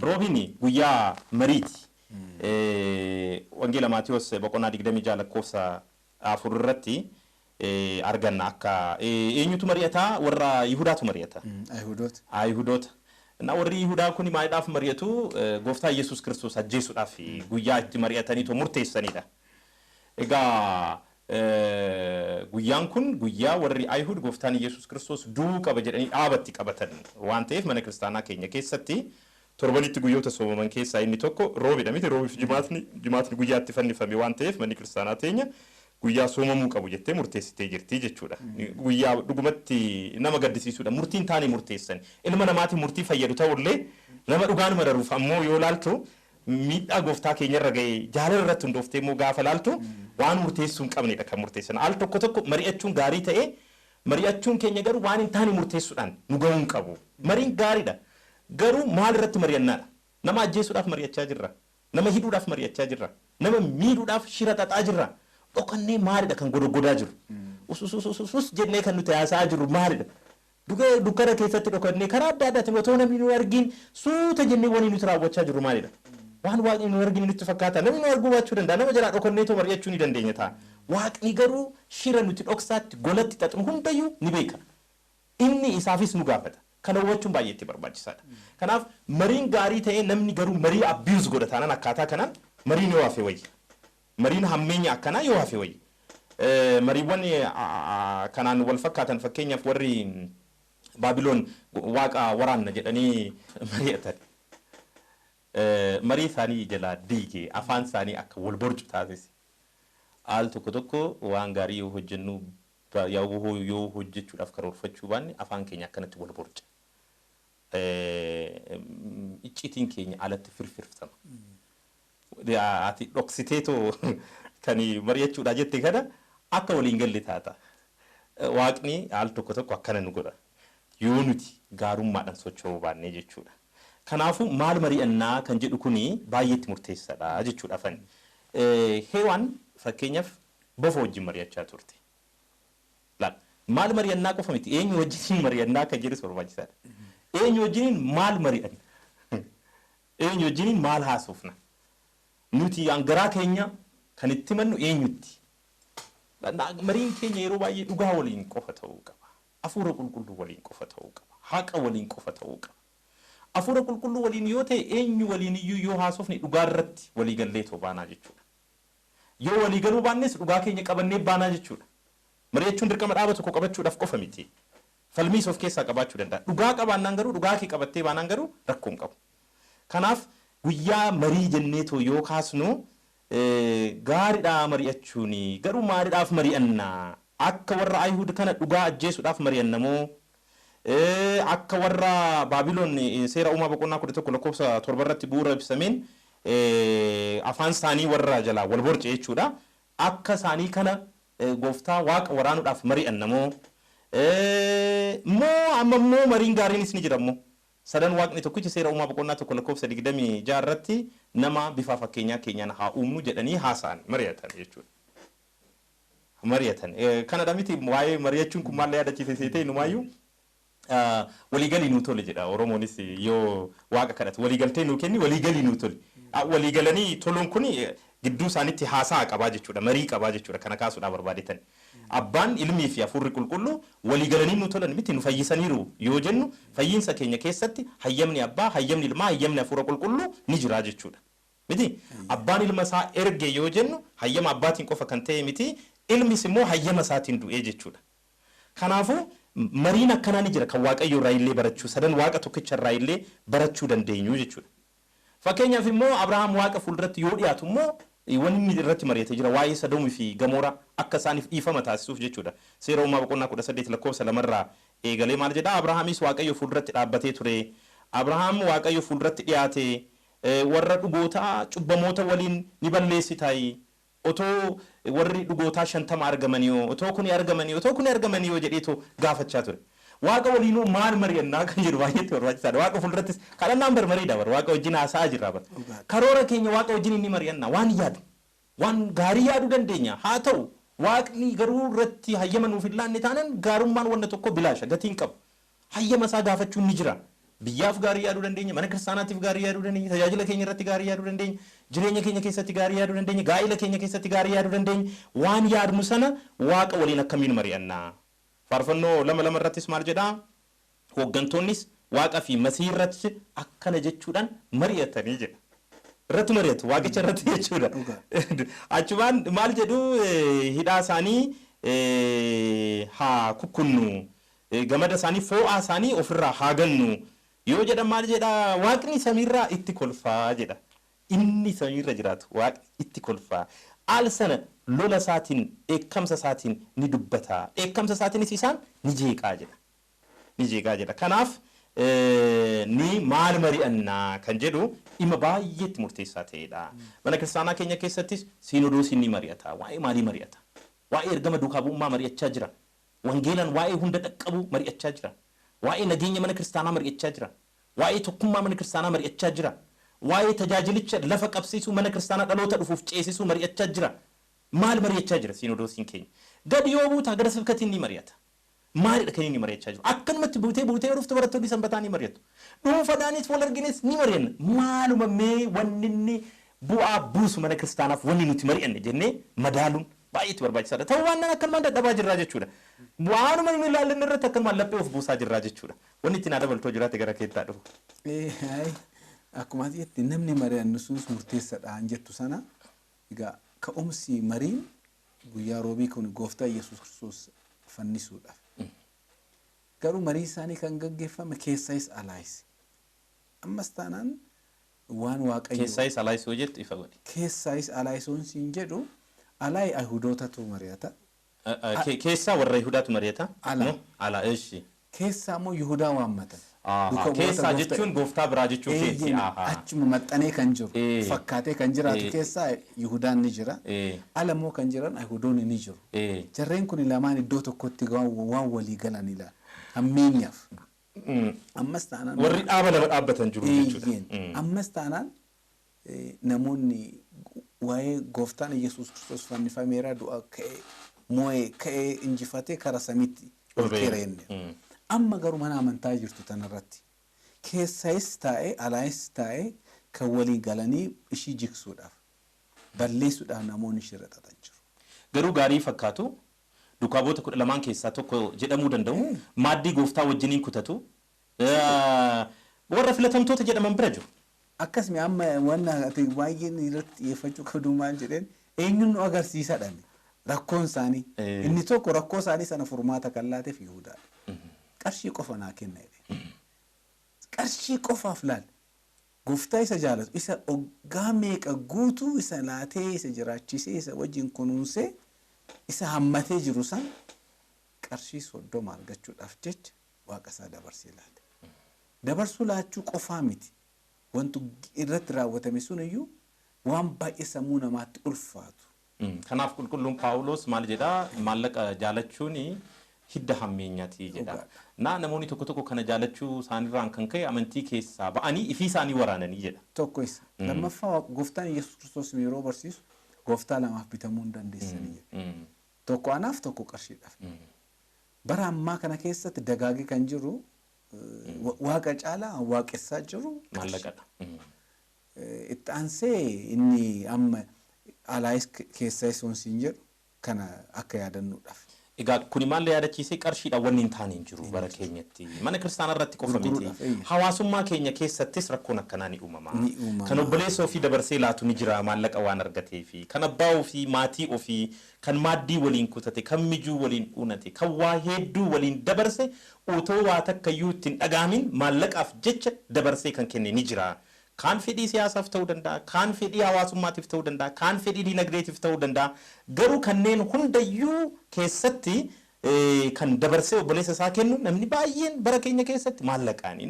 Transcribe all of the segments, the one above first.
Roobini guyyaa mariiti. Wangeela Maatiyos boqonnaa 20 lakkoofsa 4 irratti arganna akka eenyutu mari'ata warra Yihudaatu mari'ata. Ayhudoota. Na warri Yihudaa kun maaliidhaaf mari'atu gooftaa Yesuus Kiristoos ajjeesuudhaaf guyyaa itti mari'atanii to murteessanidha. Egaa guyyaan kun guyyaa warri Ayhud gooftaan Yesuus Kiristoos du'uu qaba jedhanii dhaabatti qabatan waan ta'eef mana kiristaanaa keenya keessatti torbanitti guyyoota soomaman keessaa inni tokko roobidha miti roobiif jimaatni guyyaatti fannifame waan ta'eef manni kiristaanaa teenya guyyaa soomamuu qabu jettee murteessitee jirti jechuudha. Guyyaa dhugumatti nama gaddisiisuudha. Murtiin taanii murteessan. Ilma namaatiin murtii fayyadu ta'ullee nama dhugaan mararuuf ammoo yoo laaltu miidhaa gooftaa keenyarra ga'ee jaalala irratti hundooftee immoo gaafa laaltu waan murteessuu hin qabnedha kan murteessan. Al tokko tokko mari'achuun gaarii ta'ee mari'achuun keenya garuu waan hin taane murteessuudhaan nu ga'uu hin qabu. Mariin gaariidha. Garuu maal irratti mari'annaadha? Nama ajjeesuudhaaf mari'achaa jirra. Nama hidhuudhaaf mari'achaa jirra. Nama miidhuudhaaf shira xaxaa jirra. Dhokannee maalidha kan godgodaa jiru? Usus jennee kan nuti haasaa jiru maalidha? Dukkana keessatti dhokannee karaa adda addaatiin otoo namni nu argin suuta jennee wani nuti raawwachaa jiru maalidha? Waan waaqni nu argin nutti fakkaata. Namni nu arguu baachuu danda'a. Nama jalaa dhokannee too mari'achuu ni dandeenya ta'a. Waaqni garuu shira nuti dhoksaatti golatti xaxnu hundayyuu ni beeka. Inni isaafis nu gaafata. Kana hubachuun baay'ee barbaachisaadha. Kanaaf mariin gaarii ta'ee namni garuu marii abiyuus godha taanaan akkaataa kanaan mariin yoo hafe wayya. Mariin hammeenya akkanaa yoo hafe wayya. Mariiwwan kanaan wal fakkaatan fakkeenyaaf warri Baabiloon waaqa waraanna jedhanii mari'atan. Marii isaanii jalaa diigee afaan isaanii akka wal borcu taasise. Al tokko tokko waan gaarii yoo hojjennu yoo hojjechuudhaaf karoorfachuu baanne afaan keenya akkanatti wal borca. Icciitiin keenya alatti firfirftama. Ati dhoksiteetoo kan mari'achuudhaa jette kana akka waliin galle taata. Waaqni al tokko tokko akkana nu godha. Yoo nuti gaarummaadhaan socho'uu baannee jechuudha. Kanaafuu maal mari'annaa kan jedhu kuni baay'eetti murteessaadha jechuudha fani. Heewaan fakkeenyaaf bofa wajjin mari'achaa turte. Maal mari'annaa qofa miti eenyu wajjin mari'annaa kan jedhu barbaachisaadha. Eenyu wajjin maal mari'anna? Eenyu wajjin maal haasofna? Nuti garaa keenya kan itti mannu eenyutti? Mariin keenya yeroo baay'ee dhugaa waliin qofa ta'uu qaba. Hafuura qulqulluu waliin qofa ta'uu qaba. Haqa waliin qofa ta'uu qaba. Hafuura qulqulluu waliin yoo ta'e eenyu waliin iyyuu yoo haasofne dhugaa irratti walii gallee too baanaa jechuudha. Yoo walii galuu baannes dhugaa keenya qabannee baanaa jechuudha. Mari'achuun dirqama dhaaba tokko qabachuudhaaf qofa miti. Falmiis of keessaa qabaachuu danda'a. Dhugaa qabaannaan garuu dhugaa kee qabattee baanaan garuu rakkoo hin qabu. Kanaaf guyyaa marii jenneetoo yoo kaasnu gaariidhaa mari'achuuni garuu maaliidhaaf mari'annaa? Akka warra Ayhud kana dhugaa ajjeesuudhaaf mari'annamoo akka warra Baabiloon seera uumaa boqonnaa 11 lakkoofsa 7 irratti bu'uura ibsameen afaan isaanii warra jalaa wal borce jechuudha. Akka isaanii kana gooftaa waaqa waraanuudhaaf mari'annamoo moo ammoo mariin gaariinis ni jiramoo? Sadan waaqni tokkichi seera uumaa boqonnaa 1 lakkoofsa 26 irratti nama bifa fakkeenyaa keenyaan haa uumnu jedhanii haasa'an mari'atan jechuudha. Mari'atan kana dhamiti waa'ee mari'achuun kun maal yaadachiise seetee numaayyuu waliigalii nuu tole jedha Oromoonis yoo waaqa kadhatu waliigaltee nuu kenni waliigalii nuu tole. Waliigalanii toluun kun gidduu isaaniitti haasaa qabaa jechuudha marii qabaa jechuudha kana kaasuudhaaf barbaadetan. Abbaan ilmii fi hafuurri qulqulluu waliigalanii nuu tolan miti nu fayyisaniiru yoo jennu fayyinsa keenya keessatti hayyamni abbaa hayyamni ilmaa hayyamni hafuura qulqulluu ni jira jechuudha. Miti abbaan ilma isaa erge yoo jennu hayyama abbaatiin qofa kan ta'e miti ilmis immoo hayyama isaatiin du'ee jechuudha. Kanaafuu mariin akkanaa ni jira kan waaqayyo irraa illee barachuu sadan waaqa tokkicha irraa illee barachuu dandeenyu jechuudha. Fakkeenyaaf immoo Abrahaam waaqa fuulduratti yoo dhiyaatu immoo wanni irratti mari'atee jira waa'ee Sodoomii fi Gamoora akka isaaniif dhiifama taasisuuf jechuudha. Seera uumaa boqonnaa 18 lakkoofsa 2 irraa eegalee maal jedha? Abrahaamis waaqayyo fuulduratti dhaabbatee ture. Abrahaam waaqayyo fuulduratti dhiyaate warra dhugootaa cubbamoota waliin ni balleessitaayi. Otoo warri dhugootaa 50 argamanii otoo kun argamanii jedheetu gaafachaa ture. Waaqa waliinuu maal mari'annaa kan jedhu baay'eetti barbaachisaadha. Waaqa fuuldurattis kadhannaan barbareeda bara waaqa wajjin haasaa jirra bara. Karoora keenya waaqa wajjin inni mari'annaa waan yaadu waan gaarii yaaduu dandeenya haa ta'u waaqni garuu irratti hayyama nuuf hin laanne taanan gaarummaan wanta tokko bilaasha gatiin qabu hayyama isaa gaafachuun ni jira biyyaaf gaarii yaaduu dandeenya mana kiristaanaatiif gaarii yaaduu dandeenya tajaajila keenya irratti gaarii yaaduu dandeenya jireenya keenya keessatti gaarii yaaduu dandeenya gaa'ila keenya keessatti gaarii yaaduu dandeenya waan yaadnu sana waaqa waliin akkamiin mari'annaa faarfannoo lama irrattis maal jedhaa hooggantoonnis waaqa fi masii irratti akkana jechuudhaan mari'atanii jedha irratti mari'atu waaqicha irratti jechuudha achumaan maal jedhu hidhaa isaanii haa kukkunnu gamada isaanii foo'aa isaanii ofirraa haa gannu yoo jedhan maal jedha waaqni samiirraa itti kolfaa jedha inni samiirra jiraatu waaqni itti kolfaa al sana lola isaatiin eekkamsa isaatiin ni dubbata eekkamsa isaatiinis isaan ni jeeqaa jedha kanaaf ni maal mari'annaa kan jedhu dhimma baay'eetti murteessaa ta'edha mana kiristaanaa keenya keessattis siinodoosiin ni mari'ata waa'ee maalii mari'ata waa'ee ergama duukaa bu'ummaa mari'achaa jira wangeelaan waa'ee hunda dhaqqabu mari'achaa jira waa'ee nageenya mana kiristaanaa mari'achaa jira waa'ee tokkummaa mana kiristaanaa mari'achaa jira waa'ee tajaajilicha lafa qabsiisuu mana kiristaanaa dhaloota dhufuuf ceesisuu mari'achaa jira maal mari'achaa jira siinodoosiin keenya gadi yoo buuta gara sibkatiin ni mari'ata maalidha kan inni mari'achaa jiru akkanumatti buutee dhuftu barattoonni sanbataa ni mari'atu dhuunfaadhaanis wal argines ni mari'anna maaluma mee wanni inni bu'aa buusu mana kiristaanaaf wanni nuti mari'anne jennee madaaluun baay'eetti barbaachisaadha ta'uu waan akkanumaan dadhabaa jirraa jechuudha waanuma inni ilaallanne irratti akkanumaan laphee of buusaa jirraa jechuudha wanni ittiin dabaltoo jiraate gara keettaa dhufu. Akkuma jetti namni mari'annu sunis murteessaadhaan jettu sana egaa ka'umsi mariin guyyaa roobii kun gooftaa Yesuus Kiristoos fannisuudhaaf garuu marii isaanii kan gaggeeffame keessaayis alaayis ammas taanaan waan waaqayyo keessaayis alaayis yoo jettu ifa godhi keessaayis alaayis on siin jedhu alaay ayihudootatu mari'ata keessaa warra yihudaatu mari'ata ala eeshi keessaa immoo yihudaa waammatan keessaa jechuun gooftaa biraa jechuun keessi achuma maxxanee kan jiru fakkaatee kan jiraatu keessaa yihudaan ni jira ala immoo kan jiran ayihudoonni ni jiru jarreen kun lamaan iddoo tokkotti waan walii galanidha hammeenyaaf ammas taanaan warri dhaaba lama dhaabbatan jiru jechuudha ammas taanaan namoonni waa'ee gooftaan Yesuus Kiristoos fannifameera du'a ka'ee moo'ee ka'ee injifatee karaa samiitti ol keerenne amma garuu mana amantaa jirtu tanarratti keessaayis taa'ee alaayis taa'ee kan walii galanii ishii jigsuudhaaf balleessuudhaaf namoonni ishirra xaxan jiru. Garuu gaarii fakkaatu dukaabota 12 keessaa tokko jedhamuu danda'u maaddii gooftaa wajjiniin kutatu warra filatamtoota jedhaman bira jiru. Akkasuma amma wanna ati baay'een irratti xiyyeeffachuu qabdu maal jedheen eenyuun nu agarsiisadhaan rakkoon isaanii inni tokko rakkoo isaanii sana furmaata kan laateef Yihudaadha. Qarshii qofa naa kenna jedhe qarshii qofaaf laal gooftaa isa jaalatu isa oggaa meeqa guutuu isa laatee isa jiraachisee isa wajjin kunuunsee isa hammatee jiru san qarshii 30 argachuudhaaf jecha waaqa isaa dabarsee laate dabarsuu laachuu qofaa miti wantu irratti raawwatame sun iyyuu waan baay'ee sammuu namaatti ulfaatu. Kanaaf qulqulluun Paawulos maal jedhaa maallaqa jaalachuun hidda hammeenyaati jedha. Namoonni tokko kana jaalachuu isaaniirraan kan ka'e amantii keessaa ba'anii ifii isaanii waraananii jedha. Tokko isa lammaffaa gooftaan Yesuus Kiristoos yeroo barsiisu gooftaa lamaaf bitamuu hin dandeessanii jedha. Tokko anaaf tokko qarshiidhaaf. Bara ammaa kana keessatti dagaagee kan jiru waaqa caalaa waaqessaa jiru maallaqadha. Itti aansee inni amma alaayis keessaa isoon siin jedhu kana akka yaadannuudhaaf. Egaa kuni maal yaadachiisee qarshiidhaan wanni hin taane hin jiru bara keenyatti mana kiristaanaa irratti qofa miti hawaasummaa keenya keessattis rakkoon akkanaa ni uumama kan obboleessa ofii dabarsee laatu ni jira maallaqa waan argatee fi kan abbaa ofii maatii ofii kan maaddii waliin kutate kan mijuu waliin uunate kan waa hedduu waliin dabarse utoo waa takka iyyuu ittiin dhagaamin maallaqaaf jecha dabarsee kan kenne ni jira. Kaan fedhii siyaasaaf ta'uu danda'a, kaan fedhii hawaasummaatiif ta'uu danda'a, kaan fedhii dinagdeetiif ta'uu danda'a. Garuu kanneen hundayyuu keessatti kan dabarsee obboleessa isaa kennu namni baay'een bara keenya keessatti maallaqaani.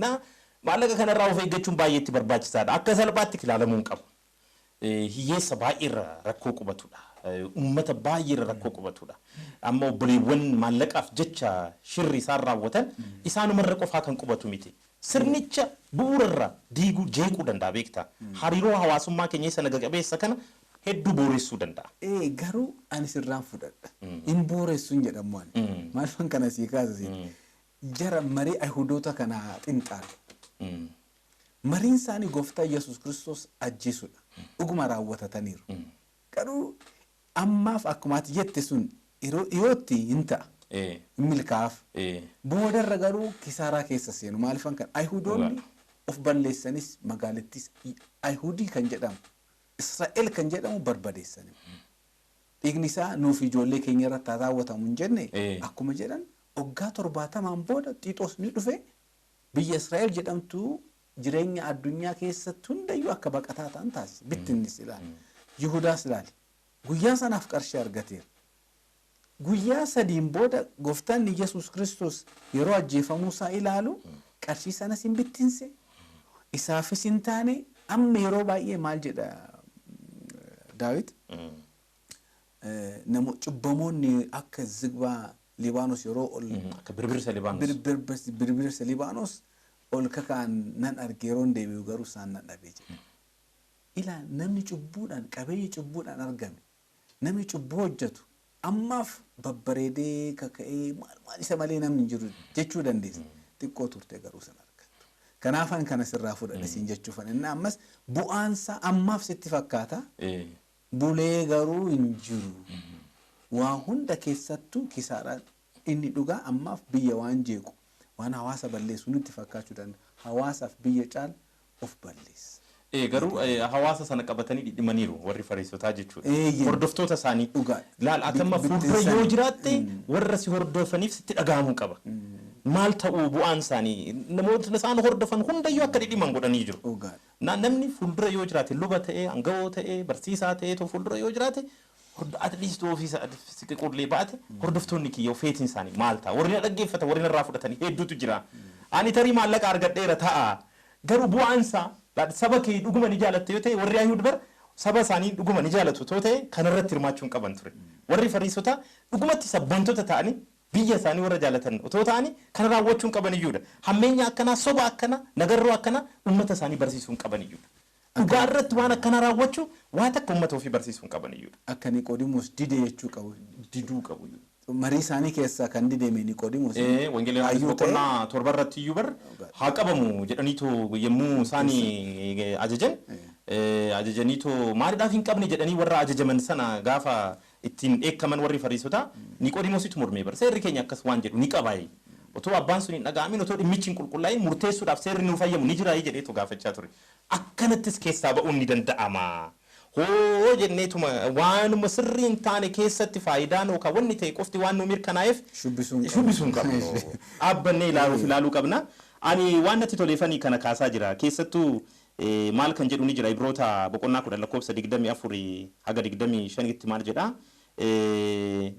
Maallaqa kanarraa of eeggachuun baay'eetti barbaachisaadha. Akka salphaatti ilaalamuu hin qabu. Hiyyeessa baay'eerra rakkoo qubatudha. Uummata baay'eerra rakkoo qubatudha. Amma obboleewwan maallaqaaf jecha shirri isaan raawwatan isaanumarra qofaa kan qubatu miti. Sirnicha bu'uurarraa diiguu jeequu danda'a beektaa. Hariiroo hawaasummaa keenya isa naga qabeessa kana hedduu booressuu danda'a. Garuu ani sirraan fudhadha. In booressuun jedhamu ani. Maalfan kana sii kaasasiin. Jara marii Ayihudoota kana xinxaalu. Mariin isaanii gooftaa Yesuus Kiristoos ajjeesudha. Dhuguma raawwatataniiru. Garuu ammaaf akkuma ati jette sun dhiyootti hin ta'a. Milkaa'aaf. Boodarra garuu kisaaraa keessa seenu. Maalifan kan Ayihudoonni of balleessanis magaalattis Ayihudii kan jedhamu Israa'el kan jedhamu barbadeessani. Dhiigni isaa nuuf ijoollee keenya irratti raawwatamu hin jenne akkuma jedhan waggaa 70 booda Xiixoos ni dhufe biyya Israa'el jedhamtu jireenya addunyaa keessatti hundayyuu akka baqataa ta'an taasise. Bittinnis ilaali. Yihudaas ilaali. Guyyaa sanaaf qarshii argateera. Guyyaa 3 booda gooftaan Yesuus Kiristoos yeroo ajjeefamuu isaa ilaalu qarshii sanas hin bittinse. Isaafis hin taane amma yeroo baay'ee maal jedha Daawit? Cubbamoonni akka zigbaa Libaanos yeroo ol akka birbirsa Libaanos ol kakaan nan arge yeroo deebi'u garuu isaan nan dhabee jedha. Ilaa namni cubbuudhaan qabeenya cubbuudhaan argame namni cubbuu hojjetu ammaaf babbareedee kaka'ee maal isa malee namni hin jiru jechuu dandeessa. Xiqqoo turte garuu sana argattu. Kanaafan kana sirraa fudhadhe siin jechuufan. Inni ammas bu'aansa ammaaf sitti fakkaata. Bulee garuu hin jiru. Waa hunda keessattuu kisaaraan inni dhugaa ammaaf biyya waan jeequ waan hawaasa balleessu nutti fakkaachuu danda'a. Hawaasaaf biyya caala of balleessa. Garuu hawaasa sana qabatanii dhidhimaniiru warri Fariisotaa jechuudha. Hordoftoota isaanii laal atamma fuuldura yoo jiraatte warra si hordofaniif sitti dhaga'amuu qaba. Maal ta'uu bu'aan isaanii namoota isaan hordofan hundayyuu akka dhidhiman godhanii jiru. Namni fuuldura yoo jiraate luba ta'ee hangawoo ta'ee barsiisaa ta'ee fuuldura yoo jiraate at least ofiisa qullee baate hordoftoonni kiyya feetiin isaanii maal ta'a warri na dhaggeeffata warri narraa fudhatanii hedduutu jira. Ani tarii maallaqa argadheera ta'a garuu bu'aan isaa saba kee dhuguma ni jaalatte yoo ta'e warri Ayihud bar saba isaanii dhuguma ni jaalatu yoo ta'e kanarratti hirmaachuun qaban ture. Warri Fariisota dhugumatti sabboontoota ta'anii biyya isaanii warra jaalatan otoo ta'anii kana raawwachuun qaban iyyuudha. Hammeenya akkanaa soba akkana nagarroo akkana uummata isaanii barsiisuun qaban iyyuudha. Dhugaa irratti waan akkana raawwachuu waan takka uummata ofii barsiisuun qaban iyyuudha. Akka Niqoodiimoos dide jechuu qabu. Diduu qabu. Marii isaanii keessaa kan dideme Niqoodiimoos. Wangeelii boqonnaa 7 irratti iyyuu bar haa qabamu jedhaniitu yommuu isaanii ajajaniitu maaliidhaaf hin qabne jedhanii warra ajajaman sana gaafa ittiin eekkaman warri Fariisotaa Niqoodiimoositu mormee bar seerri keenya akkas waan jedhu ni qabaayee. Otoo abbaan sun hin dhaga'amin otoo dhimmichi hin qulqullaa'in murteessuudhaaf seerri nuuf fayyamu ni jiraayee jedheetu gaafachaa ture. Akkanattis keessaa ba'uun ni danda'ama. Hoo jenneetuma waanuma sirrii hin taane keessatti faayidaan yookaan wanni ta'e qofti waan nu mirkanaa'eef shubbisuun qabna. Dhaabbannee ilaaluu qabna. Ani waan natti toleeffanii kana kaasaa jira. Keessattuu maal kan jedhu ni jira Ibroota boqonnaa 10 lakkoofsa 24 haga 25tti maal jedha.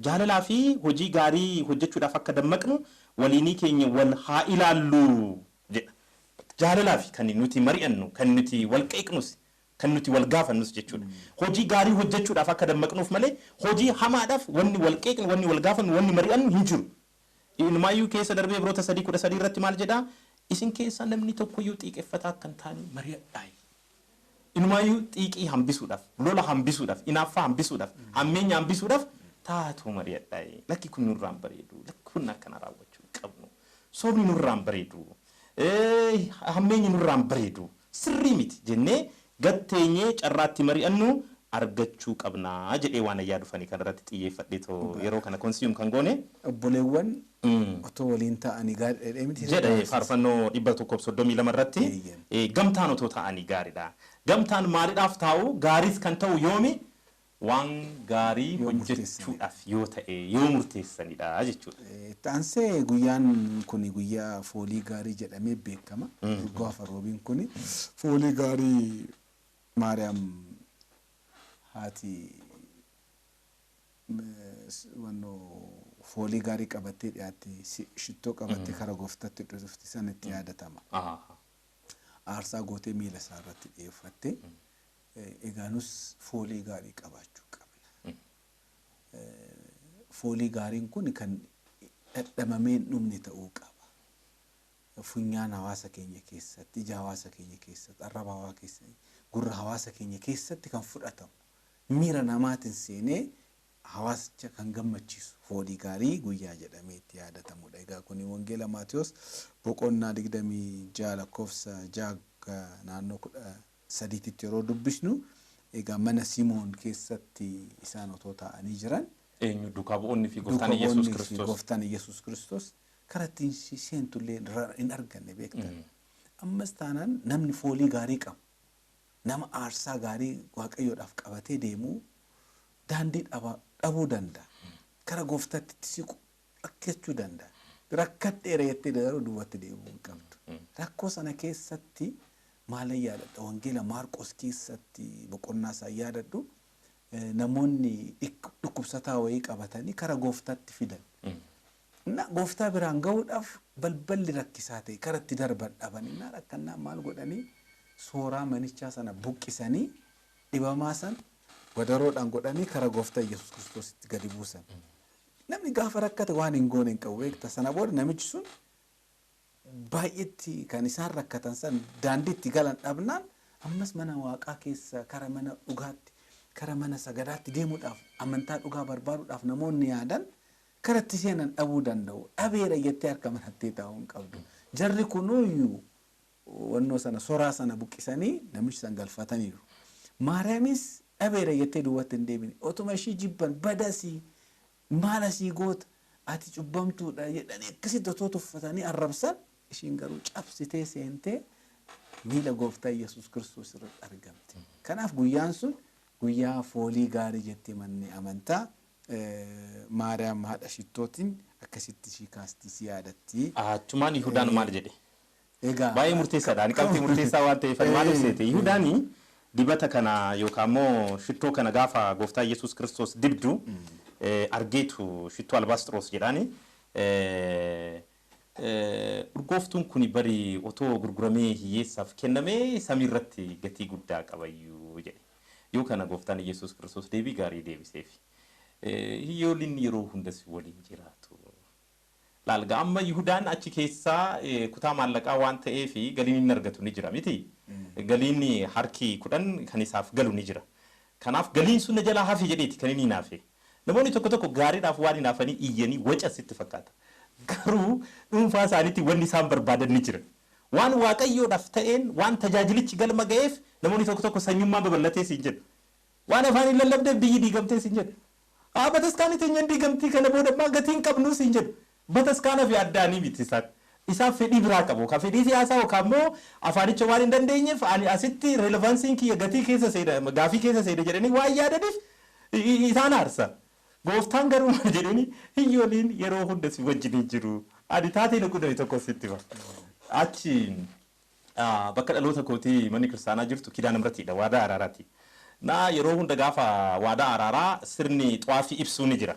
Jaalalaa fi hojii gaarii hojjechuudhaaf akka dammaqnu waliinii keenya wal haa ilaallu jedha. Jaalalaa fi kan nuti mari'annu kan nuti wal qeeqnus kan nuti wal gaafannus jechuudha. Hojii gaarii hojjechuudhaaf akka dammaqnuuf malee hojii hamaadhaaf wanni wal qeeqnu wanni wal gaafannu wanni mari'annu hin jiru. Inumaayyuu keessa darbee Ibroota 3:13 irratti maal jedha? Isin keessa namni tokkoyyuu xiiqeffataa kan taane mari'adhaa. Inumaayyuu xiiqii hambisuudhaaf, lola hambisuudhaaf, inaaffaa hambisuudhaaf, hammeenya hambisuudhaaf taatu mari'adhaa. Lakki kun nurraan bareedu, lakki kun akkana raawwachuu qabnu. Sobni nurraan bareedu, hammeenyi nurraan bareedu, sirrii miti jennee gatteenyee carraatti mari'annu argachuu qabnaa jedhee waan ayyaa dhufanii kanarratti xiyyeeffadheetoo yeroo kana konsiiyum kan goone. Obboleewwan otoo waliin ta'anii gaariidha miti. Jedha faarfannoo 132 irratti gamtaan otoo ta'anii gaariidha. Gamtaan maaliidhaaf taa'u gaariis kan ta'u yoomi waan gaarii hojjechuudhaaf yoo ta'e yoo murteessanidha jechuudha. Taansee guyyaan kun guyyaa foolii gaarii jedhamee beekama. Gaafa roobiin kun foolii gaarii Maariyaam haati foolii gaarii qabattee dhiyaatte shittoo qabattee kara gooftatti dhufti sanatti yaadatama. Aarsaa gootee miila isaa irratti dhiyeeffatte egaanus foolii gaarii qabaachuu qabna. Foolii gaariin kun kan dhadhamamee dhumne ta'uu qaba. Funyaan hawaasa keenya keessatti, ija hawaasa keenya keessatti, arraba hawaasa keessatti, gurra hawaasa keenya keessatti kan fudhatamu. miira namaatiin seenee hawaasicha kan gammachiisu foolii gaarii guyyaa jedhamee itti yaadatamudha. Egaa kuni wangeela Maatiyos boqonnaa 26 lakkoofsa 6 naannoo 13tti yeroo dubbisnu egaa mana Simoon keessatti isaan otoo taa'anii jiran eenyu duukaa bu'oonni fi gooftaan Yesuus Kiristoos gooftaan Yesuus Kiristoos karatti seentullee hin arganne beektan. Ammas taanaan namni foolii gaarii qabu nama aarsaa gaarii waaqayyoodhaaf qabatee deemu daandii dhabuu danda'a. Kara gooftaatti itti siqu rakkachuu danda'a. Rakkadheera jettee garuu duubatti deemuu hin qabdu. Rakkoo sana keessatti maalan yaadadha wangeela Maarqos keessatti boqonnaa isaa yaadadhu namoonni dhukkubsataa wayii qabatanii kara gooftaatti fidan. Gooftaa biraan gahuudhaaf balballi rakkisaa ta'e karatti darban dhabanii rakkannaa maal godhanii sooraa manichaa sana buqqisanii dhibamaa san wadaroodhaan godhanii kara gooftaa Yesuus Kiristoositti gadi buusan. Namni gaafa rakkate waan hin goone hin qabu beekta. Sana booda namichi sun baay'eetti kan isaan rakkatan san daandiitti galan dhabnaan ammas mana waaqaa keessa kara mana dhugaatti kara mana sagadaatti deemuudhaaf amantaa dhugaa barbaaduudhaaf namoonni yaadan karatti seenan dhabuu danda'u. Dhabeera jettee harka manattee taa'uu hin qabdu. Jarri kunuyyuu wannoo sana soraa sana buqqisanii namichi san galfataniiru. Maariyaamis dhabeera jettee duwwaatti hin deebine. Otuma ishii jibban badasii maal asii goota ati cubbamtuudha jedhanii akkasitti otoo tuffatanii arrabsan ishiin garuu cabsitee seentee miila gooftaa Yesuus Kiristoos irratti argamte. Kanaaf guyyaan sun guyyaa foolii gaarii jettee manni amantaa Maariyaam haadha shittootiin akkasitti ishii kaastii si yaadatti. Achumaan Yihudaan maal jedhe? Egaa baay'ee murteessaadha. Ani qabxii murteessaa waan ta'eef maal ibseete? Yihudaanii dibata kana yookaan immoo shittoo kana gaafa gooftaa Yesuus Kiristoos dibdu argeetu shittoo albaasxiroos jedhaani. Urgooftuun kun bari otoo gurguramee hiyyeessaaf kennamee samii irratti gatii guddaa qabayyuu jedhe. Yoo kana gooftaan Yesuus Kiristoos deebii gaarii deebiseef. Hiyyooliin yeroo hundas waliin jiraatu. Laalga amma Yihudaan achi keessaa kutaa maallaqaa waan ta'eef galiin inni argatu ni jira miti. Galiin harki 10 kan isaaf galu ni jira. Kanaaf galiin sun jalaa hafe jedheeti kan inni naafe. Namoonni tokko tokko gaariidhaaf waan hinaafanii iyyanii waca sitti fakkaata. Garuu dhuunfaa isaaniitti wanni isaan barbaadan ni jira. Waan waaqayyoodhaaf ta'een waan tajaajilichi galma ga'eef namoonni tokko tokko sanyummaa babal'atee siin jedhu. Waan afaan hin lallabde biyyi diigamtee siin jedhu. Bataskaanii teenyaan diigamtii kana booda ammaa gatiin qabnuu siin jedhu. Bataskaana fi addaanii miti isaan. Isaaf fedhii biraa qabu. Kan fedhii siyaasaa yookaan immoo afaanicha waan hin dandeenyeef ani asitti relevansiin kiyya gatii keessa seeda gaafii keessa seeda jedhanii waan yaadaniif isaan aarsa. Gooftaan garuu maal jedhanii hiyyooliin yeroo hunda si wajjin jiru. Ani taatee lukkudanii tokko sitti ba. Achi bakka dhaloota kootii manni kiristaanaa jirtu Kidaana Mirattiidha waadaa araaraati. Yeroo hunda gaafa waadaa araaraa sirni xwaafii ibsuu ni jira.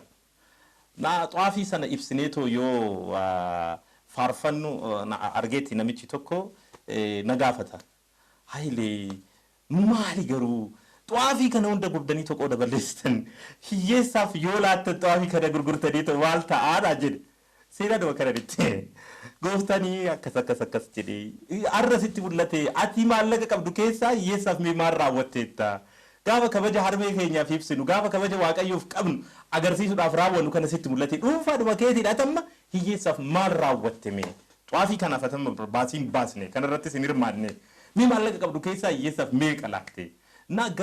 Xwaafii sana ibsineetoo yoo faarfannu argeetti namichi tokko na gaafata. Hayilee maali garuu xwaafii kana hunda gurdanii tokko daballeessitan hiyyeessaaf yoo laattan xwaafii kana gurgurtanii maal ta'aadha jedhe. Seenaa kana dhitte. Gooftanii akkas jedhee arrasitti mul'ate ati maallaqa qabdu keessaa hiyyeessaaf mee maal raawwatteetta? Gaafa kabaja harmee keenyaaf ibsinu gaafa kabaja waaqayyoof qabnu agarsiisuudhaaf raawwannu kana sitti mul'ate dhuunfaadhuma keetiidha tamma hiyyeessaaf maal raawwatte mee xwaafii kanaaf atamma baasiin baasne kanarrattis hin hirmaanne mee maallaqa qabdu keessaa hiyyeessaaf meeqa laatte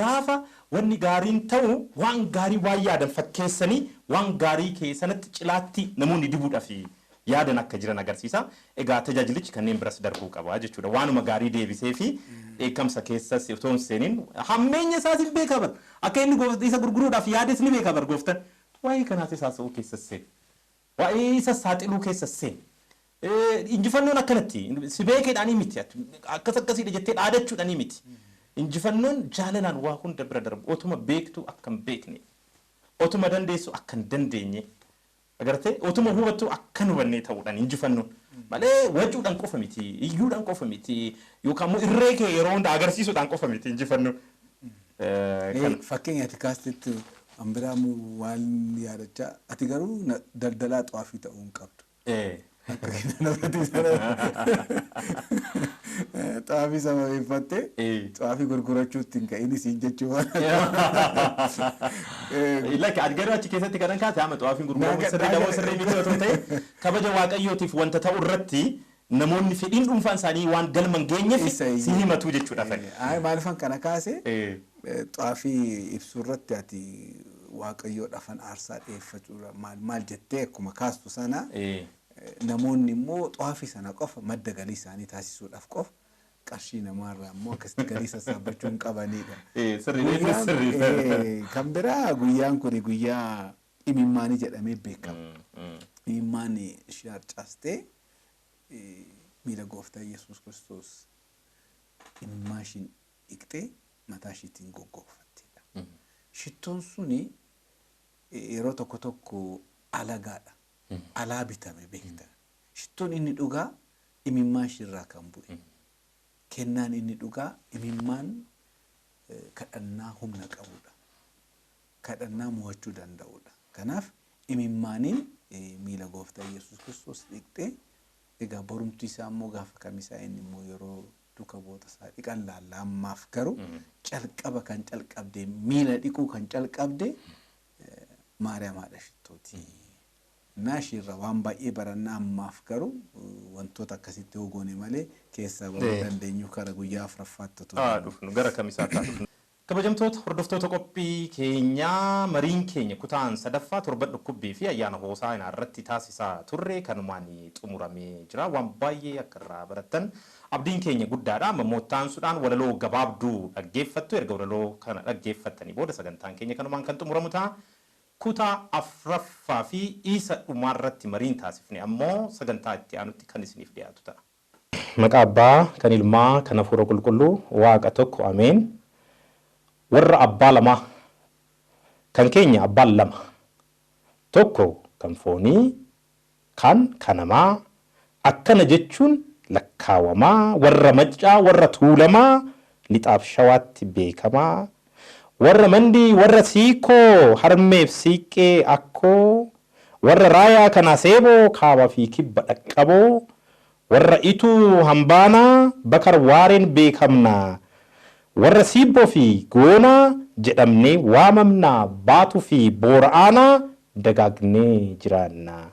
gaafa wanni gaariin ta'u waan gaarii waan yaadan fakkeessanii waan gaarii keessanatti cilaatti namoonni dibuudhaaf yaadan akka jiran agarsiisa. Egaa tajaajilichi kanneen biras darbuu qaba jechuudha. Waanuma gaarii deebisee fi eekamsa keessas otoo hin seeniin hammeenya isaas hin beekaman. Akka inni isa gurguruudhaaf yaades ni beekaman gooftan. Waa'ee kanaas isaas o'uu keessas seen. Waa'ee isa saaxiluu keessas seen. Injifannoon akkanatti si beekeedhaanii miti. Akkas akkasiidha jettee dhaadachuudhaanii miti. Injifannoon jaalalaan waa hunda bira darbu. Otuma beektu akka hin beekne. Otuma dandeessu akka hin dandeenye. Agartee otuma hubattu akka nu bannee ta'uudhaan injifannoon malee wacuudhaan qofa miti iyyuudhaan qofa miti yookaan immoo irree kee yeroo hunda agarsiisuudhaan qofa miti injifannoon. Fakkeenya ati kaastetti ambiraamu waan yaadachaa ati garuu daldalaa xwaafii ta'uu hin qabdu. xaafii sababeeffattee xaafii gurgurachuutti hin ka'in isiin jechuudha. Lakki adgaruu achi keessatti kan kaate amma xaafiin gurguramu sirrii gamoo sirrii miti otoo ta'e kabaja waaqayyootiif wanta ta'u irratti namoonni fedhiin dhuunfaan isaanii waan galman geenyeef si himatu jechuudha fedhe. Maalifan kana kaase xaafii ibsuu irratti ati waaqayyoodhaafan aarsaa dhiyeeffachuudha maal jettee akkuma kaastu sana namoonni immoo xaafii sana qofa madda galii isaanii taasisuudhaaf qofa qarshii namaarraa immoo akkasitti galii sassaabachuu hin qabanidha. Kan biraa guyyaan kun guyyaa imimmaanii jedhamee beekama. Imimmaan ishee harcaastee miila gooftaa Yesuus Kiristoos imimmaa ishiin dhiqxee mataa ishiitiin goggoogfattedha. Shittoon suni yeroo tokko tokko alagaadha. Alaa bitame beekta. Shittoon inni dhugaa imimmaa ishiirraa kan bu'e. Kennaan inni dhugaa imimmaan kadhannaa humna qabudha. Kadhannaa mo'achuu danda'udha. Kanaaf imimmaaniin miila gooftaa Yesuus Kiristoos dhiqxee egaa borumti isaa immoo gaafa kamisaa inni immoo yeroo duka boota isaa dhiqan laalla ammaaf garuu calqaba kan calqabde miila dhiquu kan calqabde Maariyaamaadha shittooti. Naashirra waan baay'ee barannaa ammaaf garuu wantoota akkasitti hogoone malee keessaa bahuu dandeenyu kara guyyaa afuraffaatti dhufnu gara kamisaa ta'a. Kabajamtoota hordoftoota qophii keenyaa mariin keenya kutaan sadaffaa torban dhukkubbii fi ayyaana hoosaa'inaa irratti taasisaa turre kanumaan xumuramee jira. Waan baay'ee akka irraa barattan abdiin keenya guddaadha. Mottaansuudhaan walaloo gabaabduu dhaggeeffattu erga walaloo kana dhaggeeffattanii booda sagantaan keenya kanumaan kan xumuramu ta'a. Kutaa afuraffaa fi isa dhumaarratti mariin taasifne ammoo sagantaa itti aanutti kan isiniif dhiyaatu ta'a. Maqaa Abbaa kan Ilmaa kan Hafuura Qulqulluu Waaqa tokko ameen. Warra abbaa lama kan keenya abbaan lama tokko kan foonii kan kanamaa akkana jechuun lakkaawamaa warra maccaa warra tuulamaa lixaaf shawaatti beekamaa warra mandii warra siikoo harmeef siiqqee akkoo warra raayaa kana seeboo kaabaa fi kibba dhaqqaboo warra ituu hambaanaa bakar waareen beekamnaa warra siibboo fi goonaa jedhamnee waamamnaa baatuu fi boora'aanaa dagaagnee jiraannaa.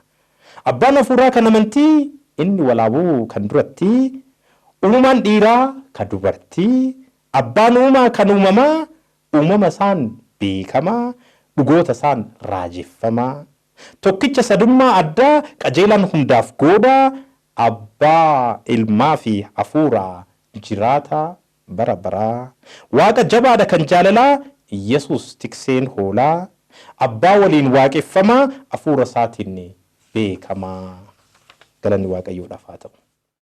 Abbaan hafuuraa kan amantii inni walaabuu kan duratti uumaan dhiiraa kan dubartii abbaan uumaa kan uumamaa uumama isaan beekamaa dhugoota isaan raajeffamaa tokkicha sadummaa addaa qajeelaan hundaaf goodaa abbaa ilmaa fi hafuuraa jiraataa bara baraa waaqa jabaadha kan jaalalaa Yesuus tikseen hoolaa abbaa waliin waaqeffamaa hafuura isaatiin beekamaa galanni waaqayyoodhaaf haa ta'u.